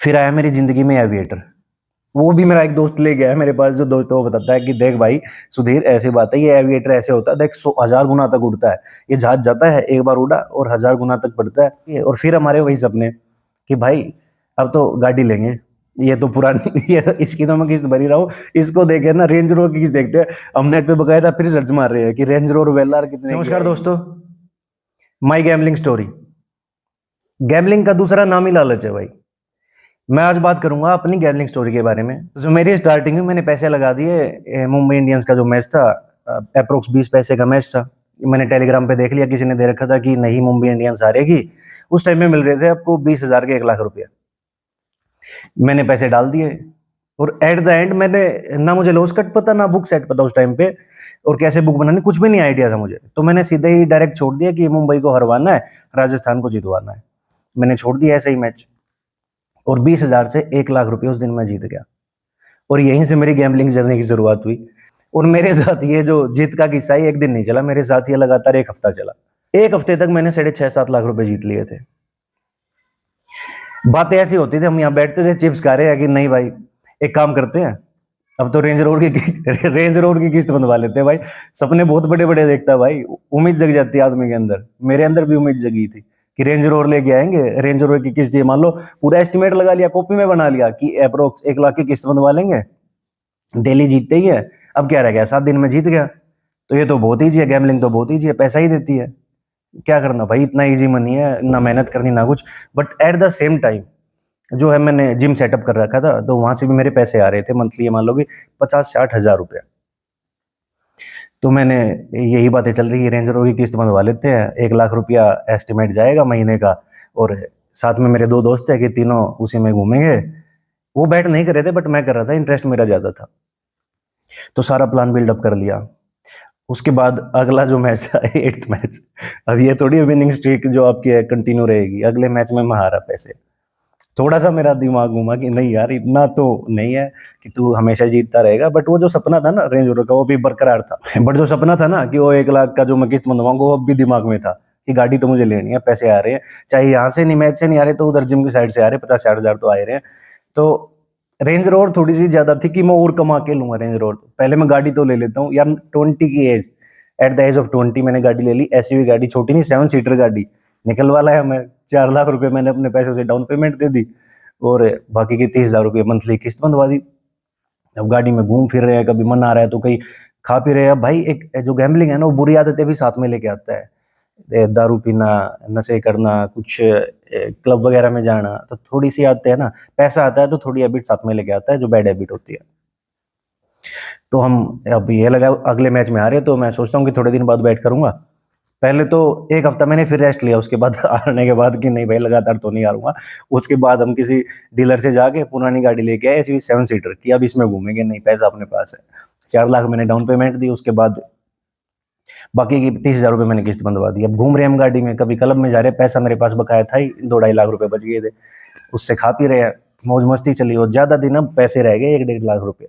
फिर आया मेरी ज़िंदगी में एविएटर। वो भी मेरा एक दोस्त ले गया है मेरे पास, जो दोस्त है वो बताता है कि देख भाई सुधीर, ऐसी बात है, ये एविएटर ऐसे होता है, देख 100,000 गुना तक उड़ता है। ये जहाज जाता है, एक बार उड़ा और 1000 गुना तक बढ़ता है। और फिर हमारे वही सपने कि भाई अब तो गाड़ी लेंगे। ये तो पुरानी ये इसकी तो मैं किस्त भर ही रहा हूँ। इसको देखे ना, रेंज रोवर की किस्त देखते हैं हम नेट पे, बकायदा फिर सर्च मार रहे हैं कि रेंज रोवर वेलार कितने की है। नमस्कार दोस्तों, माई गैम्बलिंग स्टोरी। गैम्बलिंग का दूसरा नाम ही लालच है भाई। मैं आज बात करूंगा अपनी गैम्बलिंग स्टोरी के बारे में। तो जो मेरी स्टार्टिंग में मैंने पैसे लगा दिए, मुंबई इंडियंस का जो मैच था, अप्रोक्स 20 पैसे का मैच था। मैंने टेलीग्राम पे देख लिया, किसी ने दे रखा था कि नहीं मुंबई इंडियंस हारेगी। उस टाइम में मिल रहे थे आपको 20,000 के 1 लाख रुपया। मैंने पैसे डाल दिए और एट द एंड मैंने, ना मुझे लॉस कट पता ना बुक सेट पता उस टाइम पे, और कैसे बुक बनानी कुछ भी नहीं आइडिया था मुझे। तो मैंने सीधे ही डायरेक्ट छोड़ दिया कि मुंबई को हरवाना है, राजस्थान को जितवाना है। मैंने छोड़ दिया ऐसे ही मैच, और 20,000 से 1 लाख रुपये उस दिन मैं जीत गया। और यहीं से मेरी गैम्बलिंग जर्नी की शुरुआत हुई। और मेरे साथ ये जो जीत का किस्सा ही एक दिन नहीं चला, मेरे साथ ये लगातार 1 हफ्ता चला। 1 हफ्ते तक मैंने 6.5-7 लाख रुपए जीत लिए थे। बातें ऐसी होती थी, हम यहाँ बैठते थे चिप्स खा रहे हैं कि नहीं भाई एक काम करते हैं, अब तो रेंज रोवर की रेंज रोवर की किस्त बनवा लेते हैं भाई। सपने बहुत बड़े बड़े देखता है भाई, उम्मीद जग जाती है आदमी के अंदर। मेरे अंदर भी उम्मीद जगी थी कि रेंज रोवर लेके आएंगे, रेंज रोवर की किस्त, ये मान लो पूरा एस्टिमेट लगा लिया, कॉपी में बना लिया कि अप्रोक्स 1 लाख की किस्त बनवा लेंगे, डेली जीतते ही है। अब क्या रह गया, 7 दिन में जीत गया। तो ये तो बहुत ईजी है, गैम्बलिंग तो बहुत ईजी है, पैसा ही देती है। क्या करना भाई, इतना ईजी मनी है, ना मेहनत करनी ना कुछ। But at the same time जो है, मैंने जिम सेटअप कर रखा था, तो वहां से भी मेरे पैसे आ रहे थे मंथली, मान लो कि 50-60 हज़ार रुपया। तो मैंने, यही बातें चल रही है, रेंज रोवर की किस्त बनवा लेते हैं, 1 लाख रुपया एस्टिमेट जाएगा महीने का। और साथ में मेरे 2 दोस्त है कि तीनों उसी में घूमेंगे। वो बैट नहीं कर रहे थे बट मैं कर रहा था, इंटरेस्ट मेरा ज्यादा था। तो सारा प्लान बिल्डअप कर लिया। उसके बाद अगला जो मैच था, 8th मैच। अब ये थोड़ी विनिंग स्ट्रीक जो आपकी कंटिन्यू रहेगी, अगले मैच में मैं हारा पैसे। थोड़ा सा मेरा दिमाग घूमा कि नहीं यार, इतना तो नहीं है कि तू हमेशा जीतता रहेगा। बट वो जो सपना था ना रेंज रोवर का, वो भी बरकरार था। बट जो सपना था ना कि वो 1 लाख का जो मैं किस्त मंगवाऊंगा, वो अब भी दिमाग में था कि गाड़ी तो मुझे लेनी है, पैसे आ रहे हैं, चाहे यहाँ से नहीं, मैच से नहीं आ रहे तो उधर जिम की साइड से आ रहे, 50-60 हज़ार तो आ रहे हैं। तो रेंज रोवर थोड़ी सी ज्यादा थी कि मैं और कमा के लूंगा रेंज रोवर, पहले मैं गाड़ी तो ले लेता हूँ यार। 20 की age, at the age of 20 मैंने गाड़ी ले ली, एसयूवी गाड़ी, छोटी नहीं, 7 सीटर गाड़ी। निकल वाला है मैं, 4 लाख रुपए मैंने अपने पैसों से डाउन पेमेंट दे दी, और बाकी की 30,000 रुपये मंथली किस्त बंधवा दी। अब गाड़ी में घूम फिर रहे हैं, कभी मन आ रहा है तो कहीं खा पी रहे हैं। अब भाई एक जो गैम्बलिंग है ना, वो बुरी आदतें भी साथ में लेके आता है। दारू पीना, नशे करना, कुछ क्लब वगैरह में जाना, तो थोड़ी सी आदतें है ना, पैसा आता है तो थोड़ी हैबिट साथ में लेके आता है, जो बैड हैबिट होती है। तो हम, अब ये लगा अगले मैच में आ रहे, तो मैं सोचता हूँ कि थोड़े दिन बाद बैट करूंगा। पहले तो 1 हफ्ता मैंने फिर रेस्ट लिया, उसके बाद हारने के बाद कि नहीं भाई लगातार तो नहीं हारूंगा। उसके बाद हम किसी डीलर से जाके पुरानी गाड़ी लेके आए, ऐसी 7 सीटर की, अब इसमें घूमेंगे, नहीं पैसा अपने पास है। 4 लाख मैंने डाउन पेमेंट दी, उसके बाद बाकी की 30,000 रुपये मैंने किस्त बंधवा दी। अब घूम रहे हम गाड़ी में, कभी क्लब में जा रहे, पैसा मेरे पास बकाया था ही, 2-2.5 लाख रुपए बच गए थे, उससे खा पी रहे हैं, मौज मस्ती चली। और ज्यादा दिन अब पैसे रह गए 1-1.5 लाख रुपए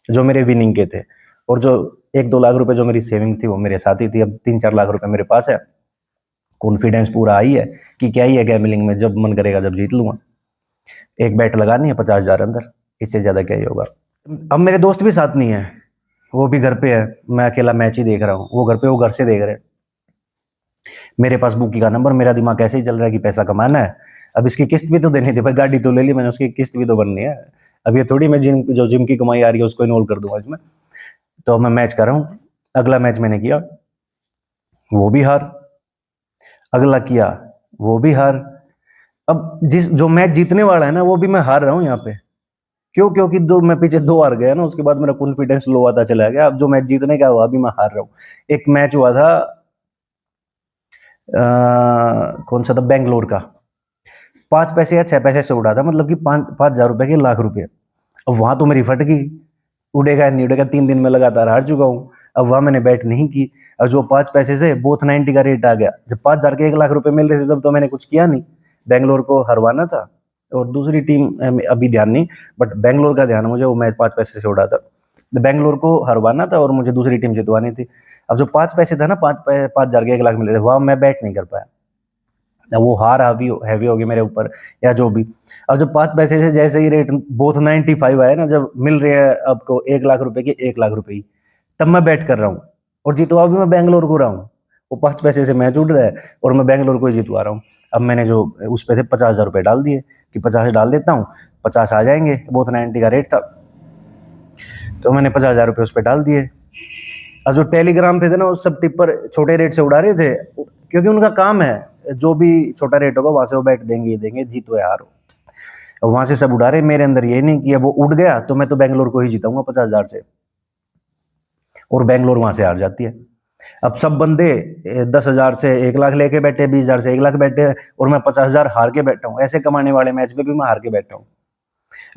जो मेरे विनिंग के थे। और जो 1-2 लाख रुपए जो मेरी सेविंग थी वो मेरे साथ ही थी। अब 3-4 लाख रुपए मेरे पास है, कॉन्फिडेंस पूरा आई है कि क्या ही है गैम्बलिंग में, जब मन करेगा जब जीत लूंगा। एक बैट लगानी है 50,000 अंदर, इससे ज्यादा क्या ही होगा। अब मेरे दोस्त भी साथ नहीं है, वो भी घर पे है, मैं अकेला मैच ही देख रहा हूँ, वो घर पे, वो घर से देख रहे हैं। मेरे पास बुकी का नंबर, मेरा दिमाग ऐसे ही चल रहा है कि पैसा कमाना है। अब इसकी किस्त भी तो देनी थी भाई, गाड़ी तो ले ली मैंने, उसकी किस्त भी तो बननी है। अब ये थोड़ी मैं जिम की कमाई आ रही है उसको इन्वॉल्व कर दूंगा इसमें। तो मैं मैच कर रहा हूँ, अगला मैच मैंने किया, वो भी हार। अगला किया, वो भी हार। अब जिस जो मैच जीतने वाला है ना, वो भी मैं हार रहा हूँ यहाँ पे। क्यों? क्योंकि दो मैं पीछे 2 हार गया ना, उसके बाद मेरा कॉन्फिडेंस लो आता चला गया। अब जो मैच जीतने का हुआ, अभी मैं हार रहा हूँ। एक मैच हुआ था, कौन सा था, बेंगलोर का, 5 पैसे या 6 पैसे से उड़ा था, मतलब कि 5,000 रुपए के 1 लाख रुपए। अब वहां तो मेरी फट गई, उड़ेगा नहीं उड़ेगा, 3 दिन में लगातार हार चुका हूँ। अब वहां मैंने बैट नहीं की। अब जो 5 पैसे से बोथ 90 का रेट आ गया, जब 5,000 के 1 लाख रुपए मिल रहे थे तब तो मैंने कुछ किया नहीं। बेंगलोर को हरवाना था, और दूसरी टीम अभी ध्यान नहीं, बट बेंगलोर का ध्यान है मुझे, वो मैच 5 पैसे से उड़ा था। बेंगलोर को हरवाना था और मुझे दूसरी टीम जितवानी थी। अब जो 5 पैसे था ना, 5,000 के 1 लाख मिल रहे थे, वहां मैं बैट नहीं कर पाया। वो हार हावी हैवी हो गई मेरे ऊपर या जो भी। अब जब 5 पैसे से जैसे ही रेट बोथ 95 आए ना, जब मिल रहे हैं आपको 1 लाख रुपए के 1 लाख रुपए ही, तब मैं बैट कर रहा हूँ और जितवा भी मैं बैंगलोर को रहा हूँ। वो 5 पैसे से मैच उड़ रहा है और मैं बैंगलोर को ही जितवा रहा हूँ। अब मैंने जो उस पे थे 50,000 रुपए डाल दिए कि 50 डाल देता हूँ, 50 आ जाएंगे, बोथ 90 का रेट था, तो मैंने 50,000 रुपए उस पर डाल दिए। अब जो टेलीग्राम पे थे ना, वो सब टिप्पर छोटे रेट से उड़ा रहे थे, क्योंकि उनका काम है जो भी छोटा रेट होगा वहां से वो बैठ देंगे ही देंगे, जीतो या हारो। अब वहां से सब उड़ा रहे, मेरे अंदर ये नहीं कि अब वो उड़ गया तो मैं तो बैंगलोर को ही जीताऊंगा 50,000 से, और बैंगलोर वहां से हार जाती है। अब सब बंदे 10,000 से 1 लाख लेके बैठे, 20,000 से 1 लाख बैठे हैं, और मैं 50,000 हार के बैठा हूँ। ऐसे कमाने वाले मैच पे भी मैं हार के बैठा हूँ।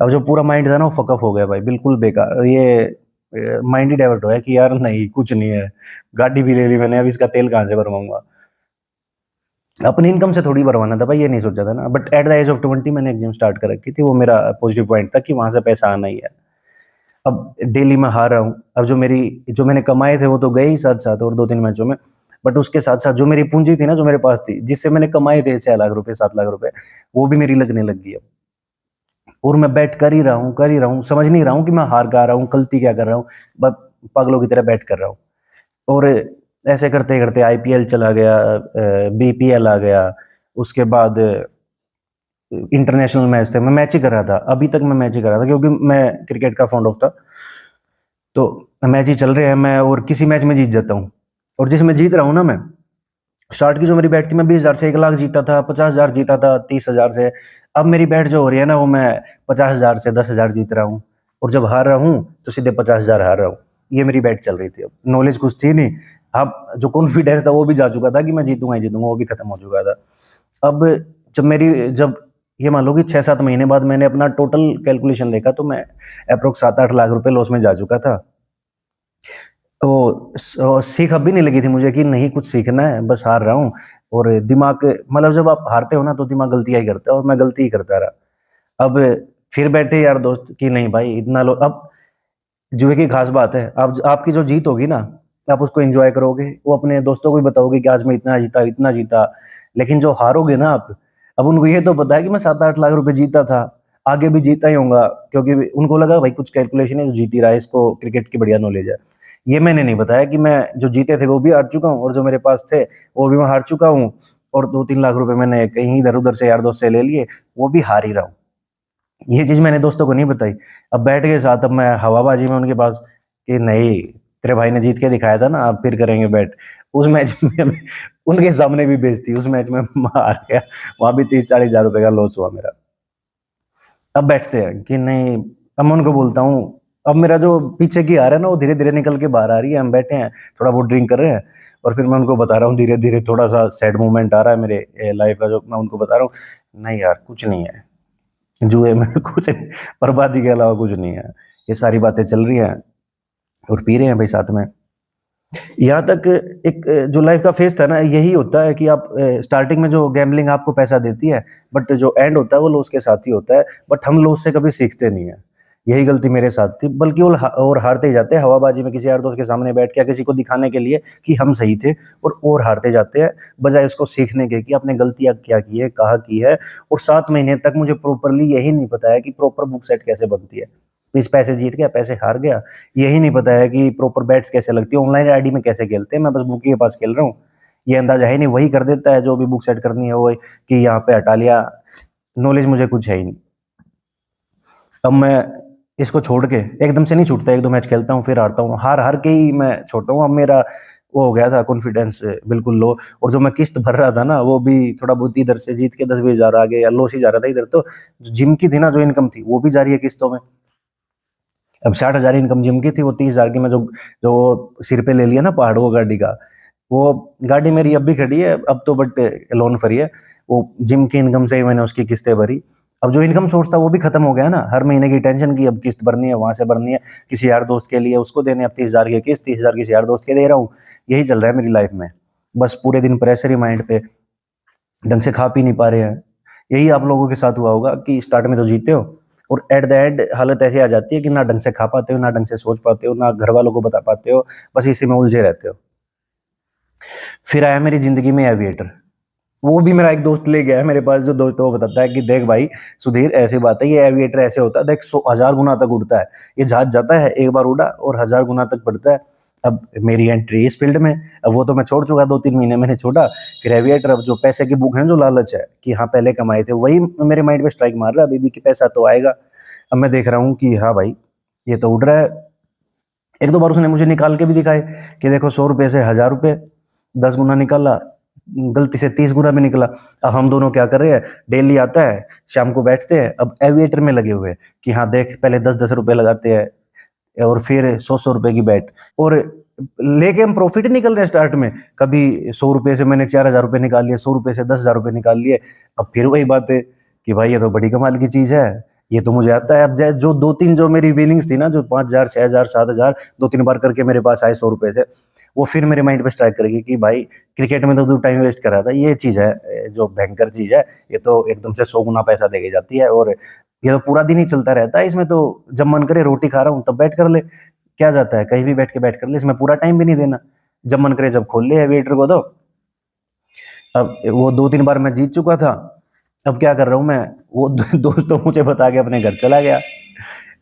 अब जो पूरा माइंड था ना, वो फकअप हो गया भाई, बिल्कुल बेकार। ये माइंड ही डाइवर्ट हो गया कि यार नहीं, कुछ नहीं है, गाड़ी भी ले ली मैंने, अब इसका तेल कहाँ से भरवाऊंगा। अपनी इनकम से थोड़ी भरवाना था भाई, ये नहीं सोचा था ना। But at the age of 20 मैंने एक जिम स्टार्ट कर रखी थी, वो मेरा पॉजिटिव पॉइंट था कि वहां से पैसा आना ही है। अब डेली मैं हार रहा हूँ। अब जो मैंने कमाए थे वो तो गए ही साथ साथ, और 2-3 मैचों में। बट उसके साथ साथ जो मेरी पूंजी थी ना, जो मेरे पास थी, जिससे मैंने कमाए थे 6 लाख रुपए 7 लाख रुपए, वो भी मेरी लगने लग गई अब। और मैं बैट कर ही रहा हूँ, समझ नहीं रहा हूँ कि मैं हार गा रहा हूँ, गलती क्या कर रहा हूँ, बस पागलों की तरह बैट कर रहा हूँ। और ऐसे करते करते आईपीएल चला गया, बीपीएल आ गया, उसके बाद इंटरनेशनल मैच थे, मैं मैच ही कर रहा था। अभी तक मैं मैच ही कर रहा था, क्योंकि मैं क्रिकेट का फॉन्ड ऑफ था। तो मैच ही चल रहे हैं, मैं और किसी मैच में जीत जाता हूँ। और जिसमें जीत रहा हूँ ना मैं, स्टार्ट की जो मेरी बैट थी, मैं 20,000 से 1 लाख जीता था, 50,000 जीता था, 30,000 से। अब मेरी बैट जो हो रही है ना, वो मैं 50,000 से 10,000 जीत रहा हूँ, और जब हार रहा हूँ तो सीधे 50,000 हार रहा हूँ। ये मेरी बैट चल रही थी। अब नॉलेज कुछ थी नहीं। अब जो कॉन्फिडेंस था वो भी जा चुका था कि मैं जीतूंगा ही जीतूंगा, वो भी खत्म हो चुका था। अब जब ये मान लो कि 6-7 महीने बाद मैंने अपना टोटल कैलकुलेशन देखा, तो मैं अप्रोक्स 7-8 लाख रुपए लॉस में जा चुका था। सीख अब भी नहीं लगी थी मुझे कि नहीं, कुछ सीखना है, बस हार रहा हूँ। और दिमाग, मतलब जब आप हारते हो ना तो दिमाग गलतियां ही करता है, और मैं गलती ही करता रहा। अब फिर बैठे यार दोस्त कि नहीं भाई, इतना लो। अब जुए की खास बात है, अब आपकी जो जीत होगी ना, आप उसको एंजॉय करोगे, वो अपने दोस्तों को भी बताओगे कि आज मैं इतना जीता इतना जीता। लेकिन जो हारोगे ना आप, अब उनको ये तो पता है कि मैं 7-8 लाख रुपए जीता था, आगे भी जीता ही होऊंगा, क्योंकि उनको लगा भाई कुछ कैलकुलेशन है, जो जीत ही रहा है, इसको क्रिकेट की बढ़िया नॉलेज है। ये मैंने नहीं बताया कि मैं जो जीते थे वो भी हार चुका हूँ, और जो मेरे पास थे वो भी मैं हार चुका हूँ, और 2-3 लाख रुपए मैंने कहीं इधर उधर से यार दोस्त से ले लिए, वो भी हार ही रहा हूँ। ये चीज मैंने दोस्तों को नहीं बताई। अब बैठ के साथ, अब मैं हवाबाजी में उनके पास कि नहीं, तेरे भाई ने जीत के दिखाया था ना, अब फिर करेंगे बैट। उस मैच में उनके सामने भी बेइज्जती, उस मैच में मैं हार गया, वहां भी 30-40 हजार रुपए का लॉस हुआ मेरा। अब बैठते हैं कि नहीं, अब मैं उनको बोलता हूँ, अब मेरा जो पीछे की हार है ना, वो धीरे धीरे निकल के बाहर आ रही है। हम बैठे हैं, थोड़ा बहुत ड्रिंक कर रहे हैं, और फिर मैं उनको बता रहा हूँ, धीरे धीरे थोड़ा सा सैड मोमेंट आ रहा है मेरे लाइफ का, जो मैं उनको बता रहा हूँ नहीं यार, कुछ नहीं है जुए में, कुछ नहीं, बर्बादी के अलावा कुछ नहीं है। ये सारी बातें चल रही हैं, और पी रहे हैं भाई साथ में। यहाँ तक एक जो लाइफ का फेस था ना, यही होता है कि आप स्टार्टिंग में जो गैम्बलिंग आपको पैसा देती है, बट जो एंड होता है वो लॉस के साथ ही होता है। बट हम लॉस से कभी सीखते नहीं है। यही गलती मेरे साथ थी, बल्कि और हारते ही जाते हैं हवाबाजी में, किसी यार दोस्त के सामने बैठ के किसी को दिखाने के लिए कि हम सही थे, और हारते जाते हैं, बजाय उसको सीखने के कि आपने गलतियां क्या की है, कहाँ की है। और 7 महीने तक मुझे प्रॉपरली यही नहीं पता है कि प्रॉपर बुक सेट कैसे बनती है। इस पैसे जीत गया, पैसे हार गया, यही नहीं पता है कि प्रॉपर बैट्स कैसे लगती है, ऑनलाइन आईडी में कैसे खेलते हैं, मैं बस बुक के पास खेल रहा हूँ, ये अंदाजा है नहीं। वही कर देता है जो भी बुक सेट करनी है, वो कि यहाँ पे हटा लिया। नॉलेज मुझे कुछ है ही नहीं। अब मैं इसको छोड़ के एकदम से नहीं छूटता, 1-2 मैच खेलता हूँ फिर हारता हूँ, हार हार के ही मैं छोड़ता हूँ। अब मेरा वो हो गया था कॉन्फिडेंस बिल्कुल लो, और जो मैं किस्त भर रहा था ना, वो भी थोड़ा बहुत इधर से जीत के 10-20 हजार आ गए, या लॉस ही जा रहा था इधर। तो जिम की थी ना जो इनकम थी, वो भी जा रही है किस्तों में। अब 60,000 इनकम जिम की थी, वो 30,000 की मैं जो जो सिर पे ले लिया ना पहाड़, वो गाड़ी का, वो गाड़ी मेरी अब भी खड़ी है, अब तो बट लोन फ्री है। वो जिम की इनकम से ही मैंने उसकी किस्तें भरी। अब जो इनकम सोर्स था वो भी खत्म हो गया ना, हर महीने की टेंशन की, अब किस्त भरनी है, वहां से भरनी है, किसी यार दोस्त के लिए उसको देने, अब 30,000 की किस्त, 30,000 किसी यार दोस्त के दे रहा हूँ। यही चल रहा है मेरी लाइफ में। बस पूरे दिन प्रेशर ही माइंड पे, ढंग से खा पी नहीं पा रहे हैं। यही आप लोगों के साथ हुआ होगा कि स्टार्ट में तो जीते हो, और एट द एंड हालत ऐसी आ जाती है कि ना ढंग से खा पाते हो, ना ढंग से सोच पाते हो, ना घर वालों को बता पाते हो, बस इसी में उलझे रहते हो। फिर आया मेरी जिंदगी में एविएटर। वो भी मेरा एक दोस्त ले गया है मेरे पास, जो दोस्त है वो बताता है कि देख भाई सुधीर, ऐसी बात है, ये एविएटर ऐसे होता है, देख 100,000 गुना तक उड़ता है। ये जहाज जाता है एक बार उड़ा और 1,000 गुना तक बढ़ता है। अब मेरी एंट्री इस फील्ड में, अब वो तो मैं छोड़ चुका, 2-3 महीने मैंने छोड़ा। फिर एविएटर, अब जो पैसे की भूख है, जो लालच है कि हाँ पहले कमाए थे, वही मेरे माइंड पे स्ट्राइक मार रहा है अभी भी कि पैसा तो आएगा। अब मैं देख रहा हूँ कि हाँ भाई ये तो उड़ रहा है। एक दो बार उसने मुझे निकाल के भी दिखाए कि देखो 100 रुपए से 1,000 रुपए, 10 गुना निकाला, गलती से 30 गुना भी निकला। अब हम दोनों क्या कर रहे हैं, डेली आता है, शाम को बैठते हैं, अब एविएटर में लगे हुए हैं कि हाँ देख पहले 10-10 रुपए लगाते हैं और फिर 100-100 रुपए की बैट, और लेके हम प्रॉफिट निकल रहे हैं स्टार्ट में। कभी 100 रुपए से मैंने 4,000 रुपए निकाल लिए, 100 रुपए से 10,000 रुपए निकाल लिए। अब फिर वही बात है कि भाई ये तो बड़ी कमाल की चीज है, ये तो मुझे आता है। अब जो 2-3 जो मेरी विनिंग्स थी ना, जो 5,000, 6,000, 7,000 2-3 बार करके मेरे पास आए 100 रुपए से, वो फिर मेरे माइंड पे स्ट्राइक करेगी कि भाई क्रिकेट में तो तू टाइम वेस्ट कर रहा था, ये चीज है जो भयंकर चीज है, ये तो एकदम से 100 गुना पैसा देके जाती है। और ये तो पूरा दिन ही चलता रहता है, इसमें तो जब मन करे रोटी खा रहा हूँ तब बैठ कर ले, क्या जाता है, कहीं भी बैठ कर ले, इसमें पूरा टाइम भी नहीं देना, जब मन करे जब खोल ले एविएटर को। तो अब वो 2-3 बार मैं जीत चुका था। अब क्या कर रहा हूँ मैं, वो दोस्त तो मुझे बता के अपने घर चला गया।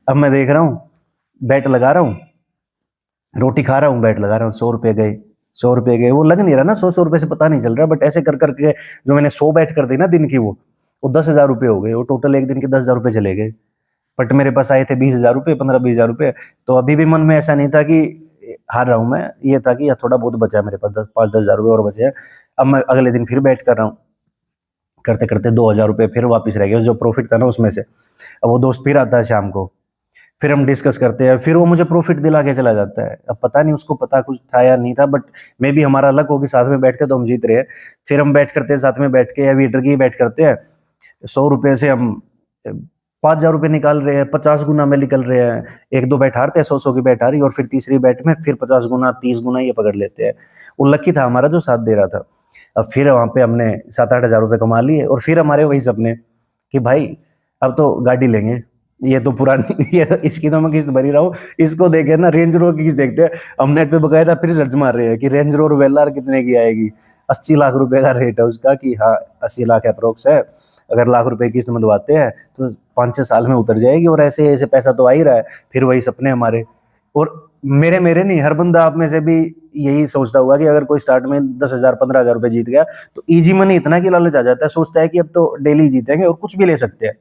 अब मैं देख रहा हूँ, बैट लगा रहा हूँ, रोटी खा रहा हूँ, बैट लगा रहा हूँ, 100 रुपए गए, 100 रुपए गए, वो लग नहीं रहा ना, 100-100 रुपए से पता नहीं चल रहा, बट ऐसे कर करके जो मैंने 100 बैट कर दी ना दिन की, वो 10,000 रुपये हो गए, वो टोटल एक दिन के 10,000 रुपये चले गए। बट मेरे पास आए थे 20,000 रुपये, 15-20,000 रुपये। तो अभी भी मन में ऐसा नहीं था कि हार रहा हूँ मैं, ये था कि यार थोड़ा बहुत बचा है मेरे पास, 5-10 हज़ार रुपये और बचे हैं। अब मैं अगले दिन फिर बैट कर रहा हूँ, करते करते 2,000 रुपये फिर वापस रह गए, जो प्रॉफिट था ना उसमें से। अब वो दोस्त फिर आता है शाम को, फिर हम डिस्कस करते हैं, फिर वो मुझे प्रॉफिट दिला के चला जाता है। अब पता नहीं उसको पता कुछ था या नहीं था, बट मे बी हमारा लक हो कि साथ में बैठते तो हम जीत रहे हैं। फिर हम बैठ करते हैं साथ में बैठ के, या वीटर की बैठ करते हैं, 100 रुपए से हम 5,000 रुपये निकाल रहे हैं, 50 गुना में निकल रहे हैं। एक दो बैठ हारते हैं, 100-100 की बैठ हारी, और फिर तीसरी बैठ में फिर 50 गुना, 30 गुना ये पकड़ लेते हैं। वो लकी था हमारा जो साथ दे रहा था। अब फिर वहां पे हमने 7-8 हज़ार रुपये कमा लिए, और फिर हमारे वही सपने कि भाई अब तो गाड़ी लेंगे, ये तो पुरानी ये इसकी तो मैं किस्त भर ही रहा हूँ, इसको देखे ना रेंज रोवर की किस्त देखते हैं। हम नेट पे बकायदा फिर सर्च मार रहे हैं कि रेंज रोवर वेलार कितने की आएगी। 80 लाख रुपए का रेट है उसका, कि हाँ 80 लाख अप्रोक्स है। अगर लाख रुपए की किस्त मंगवाते हैं तो 5-6 साल में उतर जाएगी, और ऐसे ऐसे पैसा तो आ ही रहा है। फिर वही सपने हमारे, और मेरे मेरे नहीं, हर बंदा आप में से भी यही सोचता होगा कि अगर कोई स्टार्ट में 10,000, 15,000 रुपए जीत गया तो इजी मनी इतना कि लालच आ जाता है, सोचता है कि अब तो डेली जीतेंगे और कुछ भी ले सकते हैं।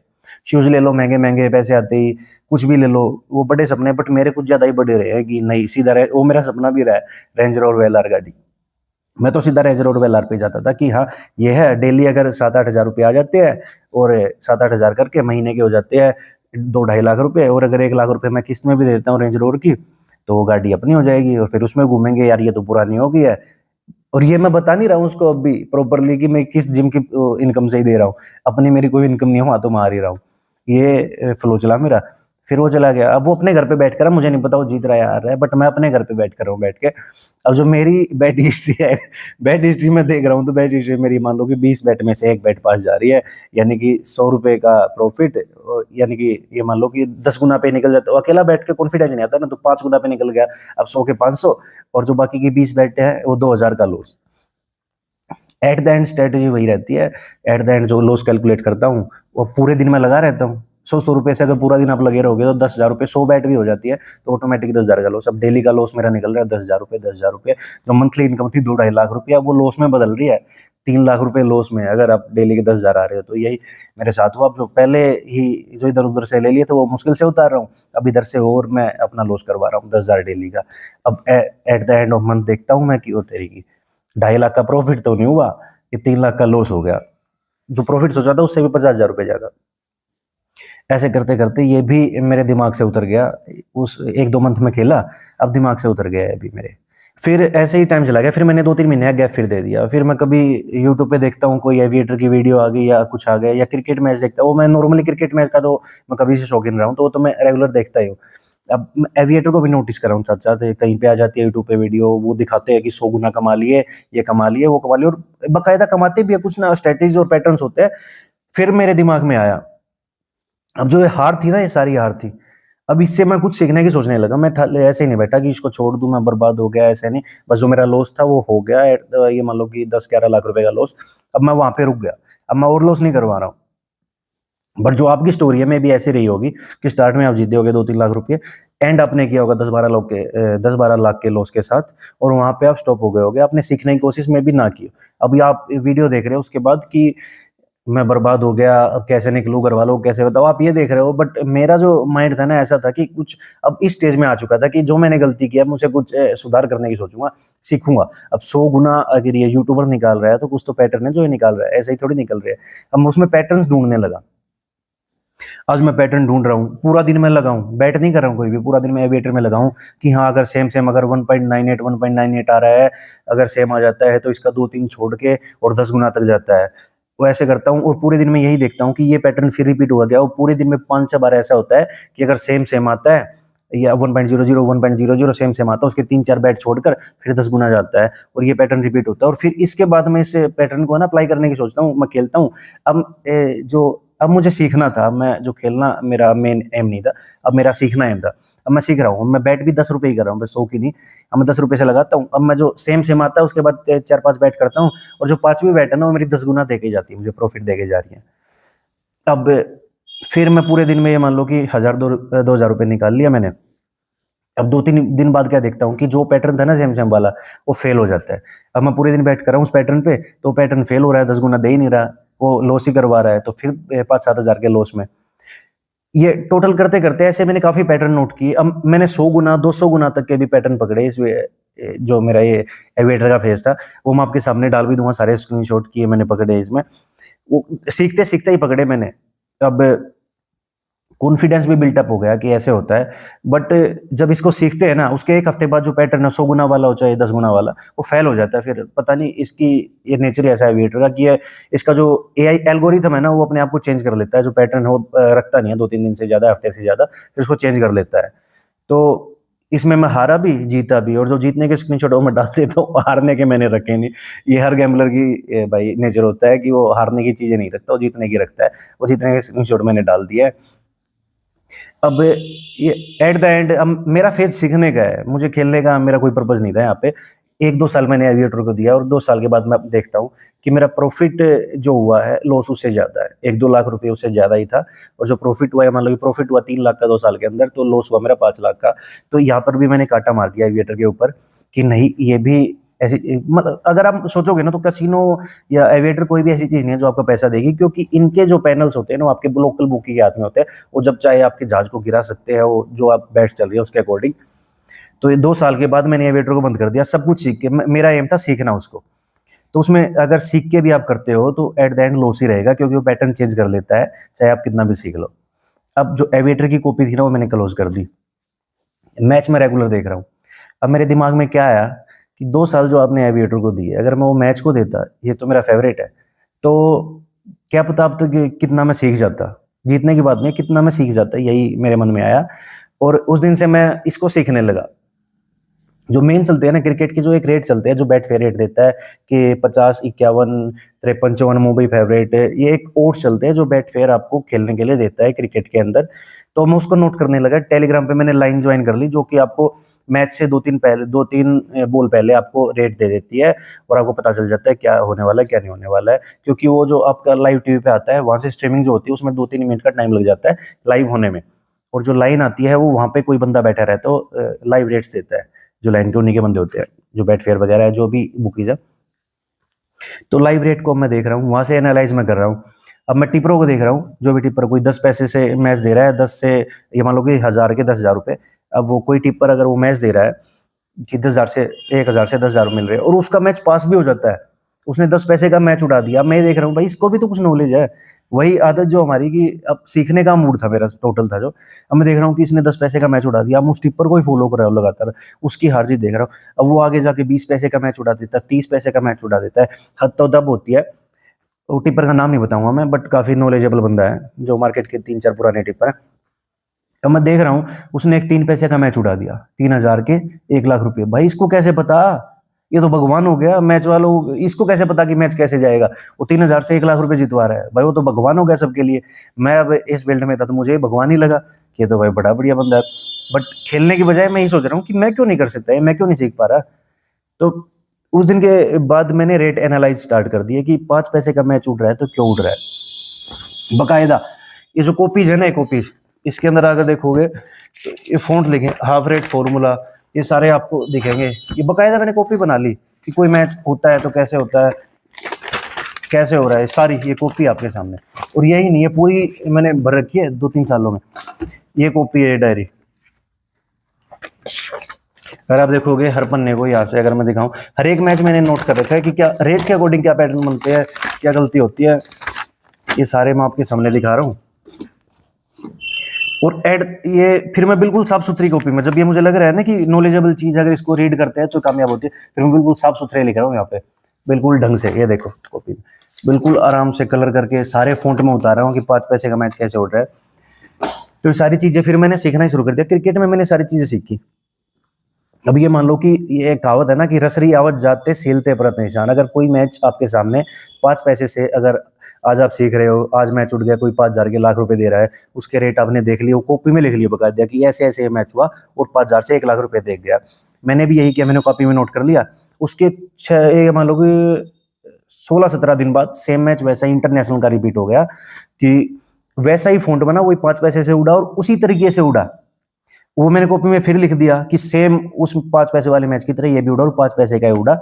शूज ले लो, महंगे महंगे पैसे आते ही, कुछ भी ले लो, वो बड़े सपने। बट मेरे कुछ ज्यादा ही बड़े रहे हैं कि नहीं, सीधा रहे, वो मेरा सपना भी रहा है, रेंज रोवर वेलार गाड़ी। मैं तो सीधा रेंज रोवर वेलार पे जाता था कि हाँ ये है, डेली अगर 7-8 हज़ार रुपये आ जाते हैं, और 7-8 हज़ार करके महीने के हो जाते हैं 2-2.5 लाख रुपए, और अगर 1 लाख रुपए मैं किस्त में भी दे देता हूँ रेंज रोवर की, तो वो गाड़ी अपनी हो जाएगी, और फिर उसमें घूमेंगे। यार ये तो पुरानी हो गई है। और ये मैं बता नहीं रहा हूँ उसको अभी प्रॉपरली कि मैं किस जिम की इनकम से ही दे रहा हूँ, अपनी मेरी कोई इनकम नहीं हुआ तो मार ही रहा हूँ, ये फ्लो चला मेरा। फिर वो चला गया, अब वो अपने घर पे बैठ कर, मुझे नहीं पता वो जीत रहा है हार रहा है, बट मैं अपने घर पे बैठ कर रहा हूँ बैठ के। अब जो मेरी बैट हिस्ट्री है, बैट हिस्ट्री में देख रहा हूँ, तो बैट हिस्ट्री मेरी मान लो कि 20 बैट में से एक बैट पास जा रही है, यानी कि 100 रुपए का प्रॉफिट, यानी कि ये मान लो कि 10 गुना पे निकल जाता है। अकेला बैठ के कॉन्फिडेंस नहीं आता ना, तो 5 गुना पे निकल गया। अब 100 के 500, और जो बाकी की 20 बैट है वो 2,000 का loss. At the end strategy वही रहती है, एट द एंड जो लॉस कैलकुलेट करता हूँ, वो पूरे दिन में लगा रहता हूँ। 100-100 रुपए से अगर पूरा दिन आप लगे रहोगे तो 10,000 रुपये, 100 बैट भी हो जाती है, तो ऑटोमेटिक 10,000 का लॉस। अब डेली का लॉस मेरा निकल रहा है 10,000 रुपये, 10,000 रुपये। जो मंथली इनकम थी 2-2.5 लाख रुपया, वो लॉस में बदल रही है 3 लाख रुपए लॉस में, अगर आप डेली के 10,000 आ रहे हो तो। यही मेरे साथ हुआ। अब जो पहले ही जो इधर उधर से ले लिए थे वो मुश्किल से उतार रहा हूँ, अब इधर से और मैं अपना लॉस करवा रहा हूँ 10,000 डेली का। अब at the end of month देखता हूँ मैं कि वो तेरी की 2.5 लाख का प्रॉफिट तो नहीं हुआ, ये 3 लाख का लॉस हो गया। जो प्रॉफिट सोचा था उससे भी 50,000 रुपये ज्यादा। ऐसे करते करते ये भी मेरे दिमाग से उतर गया, उस 1-2 मंथ में खेला, अब दिमाग से उतर गया है अभी मेरे। फिर ऐसे ही टाइम चला गया, फिर मैंने 2-3 महीने का गैप फिर दे दिया। फिर मैं कभी यूट्यूब पे देखता हूँ कोई एविएटर की वीडियो आ गई या कुछ आ गया, या क्रिकेट मैच देखता हूँ। वो मैं नॉर्मली क्रिकेट मैच का तो मैं कभी से शौकीन रहा हूँ, तो वो तो मैं रेगुलर देखता ही हूँ। अब एविएटर को भी नोटिस कर रहा हूँ साथ साथ, कहीं पे आ जाती है यूट्यूब पे वीडियो, वो दिखाते हैं कि 100 गुना कमा लिए, ये कमा लिए, वो कमा लिए, और बाकायदा कमाते भी है, कुछ ना स्ट्रेटेजी और पैटर्न्स होते हैं। फिर मेरे दिमाग में आया, अब जो ये हार थी ना, ये सारी हार थी, अब इससे मैं कुछ सीखने की सोचने लगा। मैं ऐसे ही नहीं बैठा कि इसको छोड़ दूँ, मैं बर्बाद हो गया, ऐसे नहीं। बस जो मेरा लॉस था वो हो गया, ये मान लो कि 10-11 लाख रुपए का लॉस। अब मैं वहाँ पे रुक गया, अब मैं और लॉस नहीं करवा रहा हूँ। बट जो आपकी स्टोरी है, मे भी ऐसी रही होगी कि स्टार्ट में आप जीते होगे 2-3 लाख रुपए, एंड आपने किया होगा 10-12 लाख के लॉस के साथ, और वहाँ पे आप स्टॉप हो गए होगे, आपने सीखने की कोशिश में भी ना की। अभी आप वीडियो देख रहे हो उसके बाद कि मैं बर्बाद हो गया, अब कैसे निकलूँ, घर वालों को कैसे बताऊँ, आप ये देख रहे हो। बट मेरा जो माइंड था ना, ऐसा था कि कुछ अब इस स्टेज में आ चुका था कि जो मैंने गलती किया, मुझे कुछ सुधार करने की सोचूँगा, सीखूँगा। अब 100 गुना अगर ये यूट्यूबर निकाल रहा है, तो कुछ तो पैटर्न है जो ये निकाल रहा है, ऐसे ही थोड़ी निकल रहे हैं। अब मैं उसमें पैटर्न्स ढूँढने लगा। आज मैं पैटर्न ढूँढ रहा हूँ, पूरा दिन मैं लगा हूँ, बैठ नहीं कर रहा हूँ कोई भी, पूरा दिन मैं एविएटर में लगा हूँ कि हाँ, अगर सेम अगर 1.98 आ रहा है, अगर सेम आ जाता है तो इसका 2-3 छोड़ के और 10 गुना तक जाता है। वो ऐसे करता हूँ और पूरे दिन में यही देखता हूँ कि ये पैटर्न फिर रिपीट हुआ गया, और पूरे दिन में 5-6 बार ऐसा होता है कि अगर सेम आता है या 1.00 सेम आता है, उसके 3-4 बैट छोड़कर फिर 10 गुना जाता है, और ये पैटर्न रिपीट होता है। और फिर इसके बाद मैं इस पैटर्न को ना अप्लाई करने की सोचता हूँ, मैं खेलता हूँ। अब मुझे सीखना था, मैं जो खेलना मेरा मेन एम नहीं था, अब मेरा सीखना एम था। अब मैं सीख रहा हूँ, मैं बैट भी 10 रुपए ही कर रहा हूँ, बस 100 की नहीं। अब मैं 10 रुपए से लगाता हूँ। अब मैं जो सेम आता है उसके बाद 4-5 बैट करता हूँ, और जो 5वीं बैट है ना, वो मेरी 10 गुना देके जाती है, मुझे प्रॉफिट देके जा रही है। अब फिर मैं पूरे दिन में ये मान लो कि 1000 रुपए निकाल लिया मैंने। अब 2-3 दिन बाद क्या देखता हूँ कि जो पैटर्न था ना सेम वाला, वो फेल हो जाता है। अब मैं पूरे दिन बैठ कर रहा हूँ उस पैटर्न पे, तो पैटर्न फेल हो रहा है, 10 गुना दे ही नहीं रहा, वो लॉस ही करवा रहा है, तो फिर 5-7 हजार के लॉस में। ये टोटल करते करते ऐसे मैंने काफी पैटर्न नोट किए। अब मैंने 100 गुना 200 गुना तक के भी पैटर्न पकड़े। जो मेरा ये एविएटर का फेज था, वो मैं आपके सामने डाल भी दूंगा, सारे स्क्रीनशॉट किए मैंने, पकड़े इसमें। वो सीखते सीखते ही पकड़े मैंने। अब कॉन्फिडेंस भी बिल्टअप हो गया कि ऐसे होता है। बट जब इसको सीखते हैं ना, उसके 1 हफ्ते बाद जो पैटर्न है, 100 गुना वाला हो चाहे 10 गुना वाला, वो फेल हो जाता है। फिर पता नहीं इसकी ये नेचर ही ऐसा है एविएटर का कि ये इसका जो एआई एल्गोरिथम है ना, वो अपने आप को चेंज कर लेता है। जो पैटर्न है वो रखता नहीं है 2-3 दिन से ज़्यादा, हफ्ते से ज़्यादा, फिर उसको चेंज कर लेता है। तो इसमें मैं हारा भी, जीता भी, और जो जीतने के स्क्रीनशॉट वो मैं डाल देता हूँ, हारने के मैंने रखे नहीं। ये हर गैम्बलर की भाई नेचर होता है कि वो हारने की चीज़ें नहीं रखता, वो जीतने की रखता है। वो जीतने के स्क्रीनशॉट मैंने डाल दिया है। अब ये एट द एंड अब मेरा फेज सीखने का है, मुझे खेलने का मेरा कोई पर्पज नहीं था यहाँ पे। 1-2 साल मैंने एविएटर को दिया, और 2 साल के बाद मैं देखता हूँ कि मेरा प्रॉफिट जो हुआ है, लॉस उससे ज़्यादा है। 1-2 लाख रुपए उससे ज़्यादा ही था, और जो प्रॉफिट हुआ है, मान लो कि प्रॉफिट हुआ 3 लाख का 2 साल के अंदर, तो लॉस हुआ मेरा 5 लाख का। तो यहाँ पर भी मैंने काटा मार दिया एविएटर के ऊपर कि नहीं, ये भी ऐसी मतलब अगर आप सोचोगे ना, तो कैसीनो या एविएटर कोई भी ऐसी चीज़ नहीं है जो आपको पैसा देगी, क्योंकि इनके जो पैनल्स होते हैं ना, वो आपके लोकल बुकी के हाथ में होते हैं। वो जब चाहे आपके जहाज को गिरा सकते हैं, वो जो आप बैट्स चल रही है उसके अकॉर्डिंग। तो ये 2 साल के बाद मैंने एविएटर को बंद कर दिया, सब कुछ सीख के। मेरा एम था सीखना उसको। तो उसमें अगर सीख के भी आप करते हो, तो एट द एंड लॉस ही रहेगा, क्योंकि वो पैटर्न चेंज कर लेता है, चाहे आप कितना भी सीख लो। अब जो एविएटर की कॉपी थी ना, वो मैंने क्लोज कर दी। मैच में रेगुलर देख रहा हूँ। अब मेरे दिमाग में क्या आया कि 2 साल जो आपने एविएटर को दिए, अगर मैं वो मैच को देता, ये तो मेरा फेवरेट है, तो क्या पता अब तक कितना मैं सीख जाता। जीतने की बात नहीं, कितना मैं सीख जाता, यही मेरे मन में आया। और उस दिन से मैं इसको सीखने लगा। जो मेन चलते हैं ना क्रिकेट के, जो एक रेट चलते हैं, जो बैट फेयर रेट देता है कि 50, 51, 53, 54 मुंबई फेवरेट, ये एक ओट्स चलते हैं जो बैट फेयर आपको खेलने के लिए देता है क्रिकेट के अंदर। तो मैं उसको नोट करने लगा। टेलीग्राम पे मैंने लाइन ज्वाइन कर ली, जो कि आपको मैच से 2-3 बॉल पहले आपको रेट दे देती है, और आपको पता चल जाता है क्या होने वाला है, क्या नहीं होने वाला है। क्योंकि वो जो आपका लाइव टीवी पे आता है, वहाँ से स्ट्रीमिंग जो होती है, उसमें 2-3 मिनट का टाइम लग जाता है लाइव होने में। और जो लाइन आती है, वो वहाँ पे कोई बंदा बैठा रहता है, तो लाइव रेट्स देता है। जो लाइन के उन्हीं के बंदे होते हैं, जो बैट फेयर वगैरह है, जो भी बुकीज है। तो लाइव रेट को मैं देख रहा हूँ, वहां से एनालाइज मैं कर रहा हूँ। अब मैं टिपरों को देख रहा हूँ, जो भी टिपर कोई 10 पैसे से मैच दे रहा है, 10 से ये मान लो कि 1000 के 10,000 रुपए। अब वो कोई टिपर अगर वो मैच दे रहा है कि 10,000 से 1,000 से 10,000 मिल रहे हैं, और उसका मैच पास भी हो जाता है, उसने 10 पैसे का मैच उड़ा दिया। मैं देख रहा हूँ भाई, इसको भी तो कुछ नॉलेज है। वही आदत जो हमारी कि अब सीखने का मूड था मेरा, टोटल था जो। अब मैं देख रहा हूँ कि इसने 10 पैसे का मैच उड़ा दिया, हम उस टिप्पर को ही फॉलो कर रहे हो लगातार, उसकी हार जीत देख रहा हूँ। अब वो आगे जाके 20 पैसे का मैच उड़ा देता है, 30 पैसे का मैच उड़ा देता है। हद तो तब होती है, वो टिप्पर का नाम नहीं बताऊंगा मैं, बट काफी नॉलेजेबल बंदा है, जो मार्केट के 3-4 पुराने टिप्पर है। अब मैं देख रहा हूँ, उसने एक 3 पैसे का मैच उड़ा दिया, 3,000 के 1 लाख रुपए। भाई इसको कैसे पता? ये तो भगवान हो गया मैच वालों, इसको कैसे पता कि मैच कैसे जाएगा? वो 3,000 से 1 लाख रुपए जितवा रहा है भाई, वो तो भगवान हो गया सबके लिए। मैं अब इस फील्ड में था, तो मुझे भगवान ही लगा ये तो भाई बड़ा बढ़िया बंदा है। बट खेलने की बजाय मैं ये सोच रहा हूँ कि मैं क्यों नहीं कर सकता, ये मैं क्यों नहीं सीख पा रहा। तो उस दिन के बाद मैंने रेट एनालाइज स्टार्ट कर दिया कि 5 पैसे का मैच उठ रहा है तो क्यों उठ रहा है। बकायदा ये जो कॉपीज है ना, ये कॉपीज, इसके अंदर अगर देखोगे तो ये फ़ॉन्ट लिखे हाफ रेट फॉर्मूला, ये सारे आपको दिखेंगे। ये बकायदा मैंने कॉपी बना ली कि कोई मैच होता है तो कैसे होता है, कैसे हो रहा है, सारी ये कॉपी आपके सामने। और यही नहीं है, पूरी मैंने भर रखी है 2-3 सालों में। ये कॉपी है डायरी, अगर आप देखोगे हर पन्ने को यहाँ से अगर मैं दिखाऊं, हर एक मैच मैंने नोट कर रखा है कि क्या रेट के अकॉर्डिंग क्या पैटर्न बनते हैं, क्या गलती होती है, ये सारे मैं आपके सामने दिखा रहा हूँ। और एड ये फिर मैं बिल्कुल साफ सुथरी कॉपी में, जब ये मुझे लग रहा है ना कि नॉलेजेबल चीज अगर इसको रीड करते हैं तो कामयाब होती है, फिर मैं बिल्कुल साफ सुथरे लिख रहा हूँ यहाँ पे, बिल्कुल ढंग से। ये देखो कॉपी में बिल्कुल आराम से कलर करके सारे फॉन्ट में उतार रहा हूँ कि 5 पैसे का मैच कैसे उठ रहा है। तो ये सारी चीजें फिर मैंने सीखना ही शुरू कर दिया। क्रिकेट में मैंने सारी चीजें सीखी। अब ये मान लो कि ये कहावत है ना कि रसरी आवत जाते सीलते परत निशान। अगर कोई मैच आपके सामने 5 पैसे से, अगर आज आप सीख रहे हो, आज मैच उठ गया, कोई 5,000 के लाख रुपए दे रहा है, उसके रेट आपने देख लिए, वो कॉपी में लिख लिए बता दिया कि ऐसे ऐसे मैच हुआ और 5,000 से 1 लाख रुपए देख गया। मैंने भी यही किया, मैंने कॉपी में नोट कर लिया। उसके ये मान लो कि 16-17 दिन बाद सेम मैच वैसा ही इंटरनेशनल का रिपीट हो गया कि वैसा ही फॉन्ट बना, वही 5 पैसे से उड़ा और उसी तरीके से उड़ा। वो मैंने कॉपी में फिर लिख दिया कि सेम उस 5 पैसे वाले मैच की तरह ये भी उड़ा और 5 पैसे का ही उड़ा।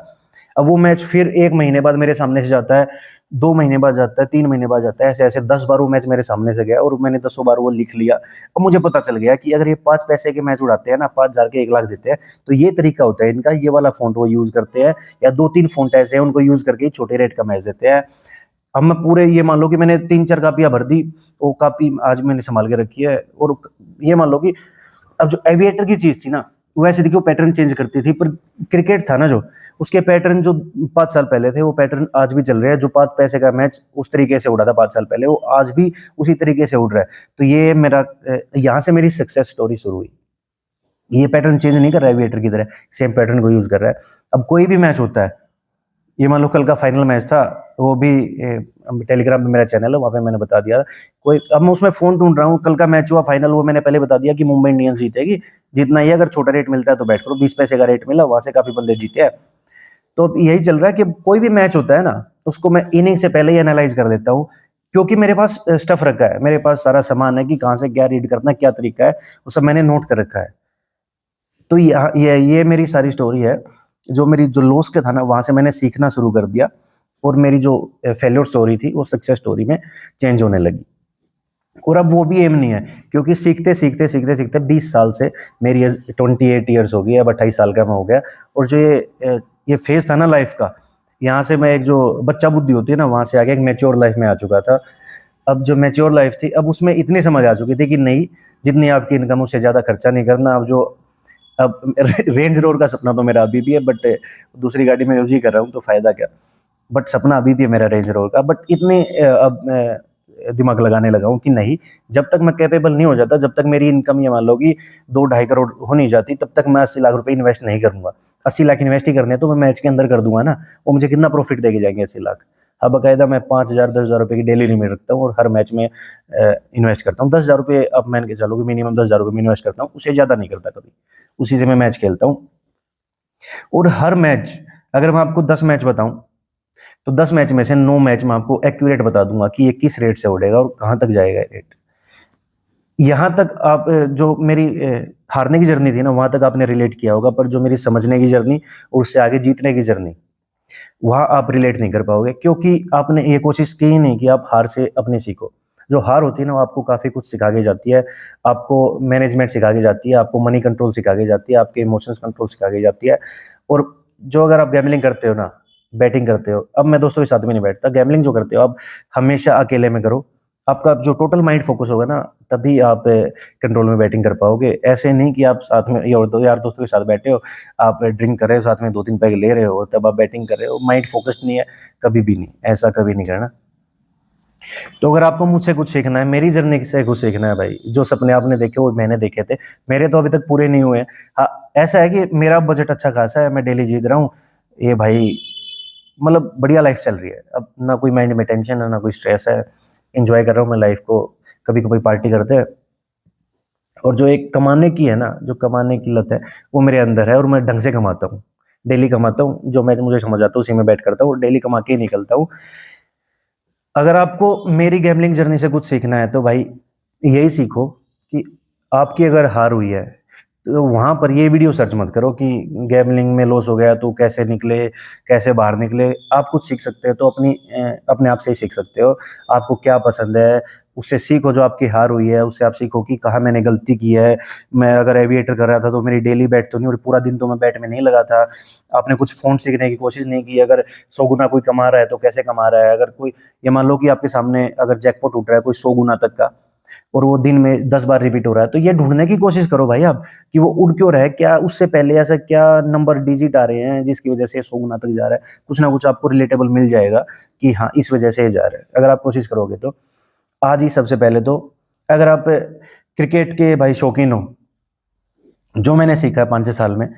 अब वो मैच फिर 1 महीने बाद मेरे सामने से जाता है, 2 महीने बाद जाता है, 3 महीने बाद जाता है, ऐसे ऐसे 10 बार वो मैच मेरे सामने से गया और मैंने 10 बार वो लिख लिया। अब मुझे पता चल गया कि अगर ये 5 पैसे के मैच उड़ाते हैं ना, 5,000 के 1 लाख देते हैं, तो ये तरीका होता है इनका, ये वाला फॉन्ट वो यूज करते हैं, या 2-3 फॉन्ट ऐसे हैं उनको यूज करके छोटे रेट का मैच देते हैं। अब मैं पूरे ये मान लो कि मैंने 3-4 कापियां भर दी, वो कापी आज मैंने संभाल के रखी है। और ये मान लो कि अब जो एविएटर की चीज थी ना, वैसे देखिए वो पैटर्न चेंज करती थी, पर क्रिकेट था ना जो, उसके पैटर्न जो 5 साल पहले थे वो पैटर्न आज भी चल रहे हैं। जो 5 पैसे का मैच उस तरीके से उड़ा था 5 साल पहले, वो आज भी उसी तरीके से उड़ रहा है। तो ये मेरा यहाँ से मेरी सक्सेस स्टोरी शुरू हुई। ये पैटर्न चेंज नहीं कर रहा है एविएटर की तरह, सेम पैटर्न को यूज कर रहा है। अब कोई भी मैच होता है, ये मान लो कल का फाइनल मैच था, वो भी टेलीग्राम पे मेरा चैनल है, वहाँ पे मैंने बता दिया। कोई, अब मैं उसमें फोन ढूंढ रहा हूँ, कल का मैच हुआ फाइनल, वो मैंने पहले बता दिया कि मुंबई इंडियंस जीतेगी, जितना ही अगर छोटा रेट मिलता है तो बैठ करो। 20 पैसे का रेट मिला, वहां से काफी बंदे जीते हैं। तो अब यही चल रहा है कि कोई भी मैच होता है ना, उसको मैं इनिंग से पहले ही एनालाइज कर देता हूँ, क्योंकि मेरे पास स्टफ रखा है, मेरे पास सारा सामान है कि कहाँ से क्या रीड करना, क्या तरीका है, वो सब मैंने नोट कर रखा है। तो ये मेरी सारी स्टोरी है। जो मेरी जो लॉस के था ना, वहां से मैंने सीखना शुरू कर दिया, और मेरी जो फेल्योर स्टोरी थी वो सक्सेस स्टोरी में चेंज होने लगी। और अब वो भी एम नहीं है, क्योंकि सीखते सीखते सीखते सीखते 20 साल से, मेरी एज 28 ईयर्स हो गई, अब 28 साल का मैं हो गया। और जो ये फेज था ना लाइफ का, यहाँ से मैं एक जो बच्चा बुद्धि होती है ना, वहां से आगे एक मेच्योर लाइफ में आ चुका था। अब जो मेच्योर लाइफ थी, अब उसमें इतनी समझ आ चुकी थी कि नहीं, जितनी आपकी इनकम उससे ज़्यादा खर्चा नहीं करना। अब रेंज रोवर का सपना तो मेरा अभी भी है, बट दूसरी गाड़ी में यूज ही कर रहा हूँ तो फायदा क्या। बट सपना अभी भी है मेरा रेंज रोवर का। बट इतने अब मैं दिमाग लगाने लगा हूँ कि नहीं, जब तक मैं कैपेबल नहीं हो जाता, जब तक मेरी इनकम ये मान लो कि 2-2.5 करोड़ हो नहीं जाती, तब तक मैं 80 लाख रुपए इन्वेस्ट नहीं करूंगा। 80 लाख इन्वेस्ट ही करने हैं तो मैं मैच के अंदर कर दूंगा ना, वो मुझे कितना प्रॉफिट देके जाएंगे 80 लाख। अब बाकायदा मैं 5,000 10,000 रुपए की डेली लिमिट रखता हूँ और हर मैच में इन्वेस्ट करता हूँ 10,000 रुपये। अब मान के चलो कि मिनिमम 10,000 रुपये में इन्वेस्ट करता हूँ, उससे ज़्यादा नहीं करता कभी। उसी से मैं मैच खेलता हूँ। और हर मैच, अगर मैं आपको 10 मैच बताऊं, तो 10 मैच में से 9 मैच में आपको एक्यूरेट बता दूंगा कि ये किस रेट से उड़ेगा और कहां तक जाएगा रेट। यहां तक आप जो मेरी हारने की जर्नी थी ना, वहां तक आपने रिलेट किया होगा, पर जो मेरी समझने की जर्नी और उससे आगे जीतने की जर्नी, वहां आप रिलेट नहीं कर पाओगे, क्योंकि आपने ये कोशिश की ही नहीं कि आप हार से अपने सीखो। जो हार होती है ना, वो आपको काफी कुछ सिखा के जाती है। आपको मैनेजमेंट सिखा के जाती है, आपको मनी कंट्रोल सिखा के जाती है, आपके इमोशंस कंट्रोल सिखा के जाती है। और जो अगर आप गैम्बलिंग करते हो ना, बैटिंग करते हो, अब मैं दोस्तों के साथ में नहीं बैठता, गैम्बलिंग जो करते हो आप हमेशा अकेले में करो। आपका जो टोटल माइंड फोकस होगा ना, तभी आप कंट्रोल में बैटिंग कर पाओगे। ऐसे नहीं कि आप साथ में या दो यार दोस्तों के साथ बैठे हो, आप ड्रिंक कर रहे हो, साथ में 2-3 पैग ले रहे हो, तब आप बैटिंग कर रहे हो, माइंड फोकस्ड नहीं है, कभी भी नहीं, ऐसा कभी नहीं करना। तो अगर आपको मुझसे कुछ सीखना है, मेरी जर्नी से कुछ सीखना है भाई, जो सपने आपने देखे वो मैंने देखे थे, मेरे तो अभी तक पूरे नहीं हुए हैं। हाँ, ऐसा है कि मेरा बजट अच्छा खासा है, मैं डेली जीत रहा हूँ, ये भाई मतलब बढ़िया लाइफ चल रही है। अब ना कोई माइंड में टेंशन है, ना कोई स्ट्रेस है, एंजॉय कर रहा हूँ मैं लाइफ को। कभी कभी पार्टी करते हैं, और जो एक कमाने की है ना, जो कमाने की लत है, वो मेरे अंदर है और मैं ढंग से कमाता हूँ। डेली कमाता हूँ, जो मैं मुझे समझ आता है उसी में बैट करता हूँ, डेली कमा के ही निकलता हूँ। अगर आपको मेरी गैम्बलिंग जर्नी से कुछ सीखना है तो भाई यही सीखो कि आपकी अगर हार हुई है तो वहां पर ये वीडियो सर्च मत करो कि गैम्बलिंग में लॉस हो गया तो कैसे निकले, कैसे बाहर निकले। आप कुछ सीख सकते हो तो अपने आप से ही सीख सकते हो। आपको क्या पसंद है उससे सीखो, जो आपकी हार हुई है उससे आप सीखो कि कहाँ मैंने गलती की है। मैं अगर एविएटर कर रहा था तो मेरी डेली बैट तो नहीं, और पूरा दिन तो मैं बैट में नहीं लगा था। आपने कुछ फोन सीखने की कोशिश नहीं की। अगर 100 गुना कोई कमा रहा है तो कैसे कमा रहा है। अगर कोई, ये मान लो कि आपके सामने अगर जैकपॉट उठ रहा है कोई 100 गुना तक का, और वो दिन में 10 बार रिपीट हो रहा है, तो ये ढूंढने की कोशिश करो भाई आप कि वो उड़ क्यों रहा है, क्या उससे पहले ऐसा क्या नंबर डिजिट आ रहे हैं जिसकी वजह से 100 गुना तक जा रहा है। कुछ ना कुछ आपको रिलेटेबल मिल जाएगा कि हाँ इस वजह से ये जा रहा है, अगर आप कोशिश करोगे तो। आज ही सबसे पहले तो, अगर आप क्रिकेट के भाई शौकीन हो, जो मैंने सीखा है 5-6 साल में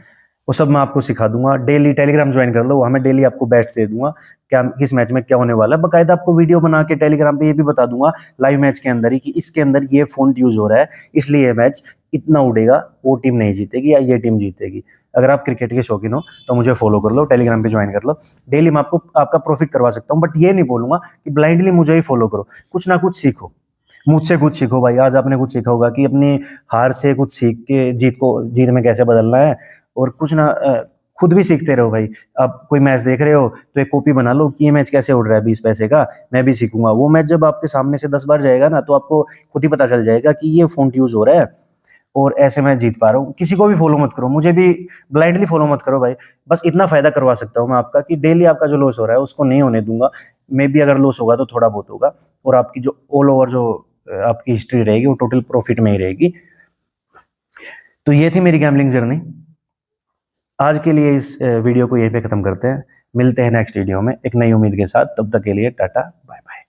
वो सब मैं आपको सिखा दूंगा। डेली टेलीग्राम ज्वाइन कर लो, वहां मैं डेली आपको बैट्स दे दूंगा, क्या किस मैच में क्या होने वाला है। बकायदा आपको वीडियो बना के टेलीग्राम पे ये भी बता दूंगा लाइव मैच के अंदर ही कि इसके अंदर ये फॉन्ट यूज हो रहा है, इसलिए ये मैच इतना उड़ेगा, वो टीम नहीं जीतेगी या ये टीम जीतेगी। अगर आप क्रिकेट के शौकीन हो तो मुझे फॉलो कर लो, टेलीग्राम पे ज्वाइन कर लो। डेली मैं आपको आपका प्रॉफिट करवा सकता हूँ, बट ये नहीं बोलूंगा कि ब्लाइंडली मुझे ही फॉलो करो। कुछ ना कुछ सीखो, मुझसे कुछ सीखो भाई। आज आपने कुछ सीखा होगा कि अपनी हार से कुछ सीख के जीत में कैसे बदलना है। और कुछ ना खुद भी सीखते रहो भाई। आप कोई मैच देख रहे हो तो एक कॉपी बना लो कि ये मैच कैसे उड़ रहा है 20 पैसे का, मैं भी सीखूंगा। वो मैच जब आपके सामने से 10 बार जाएगा ना तो आपको खुद ही पता चल जाएगा कि ये फ़ॉन्ट यूज हो रहा है और ऐसे मैं जीत पा रहा हूँ। किसी को भी फॉलो मत करो, मुझे भी ब्लाइंडली फॉलो मत करो भाई। बस इतना फायदा करवा सकता हूँ मैं आपका कि डेली आपका जो लॉस हो रहा है उसको नहीं होने दूंगा। मे बी अगर लॉस होगा तो थोड़ा बहुत होगा, और आपकी जो ऑल ओवर जो आपकी हिस्ट्री रहेगी वो टोटल प्रॉफिट में ही रहेगी। तो ये थी मेरी गैम्बलिंग जर्नी। आज के लिए इस वीडियो को यहीं पे खत्म करते हैं। मिलते हैं नेक्स्ट वीडियो में एक नई उम्मीद के साथ। तब तक के लिए टाटा बाय बाय।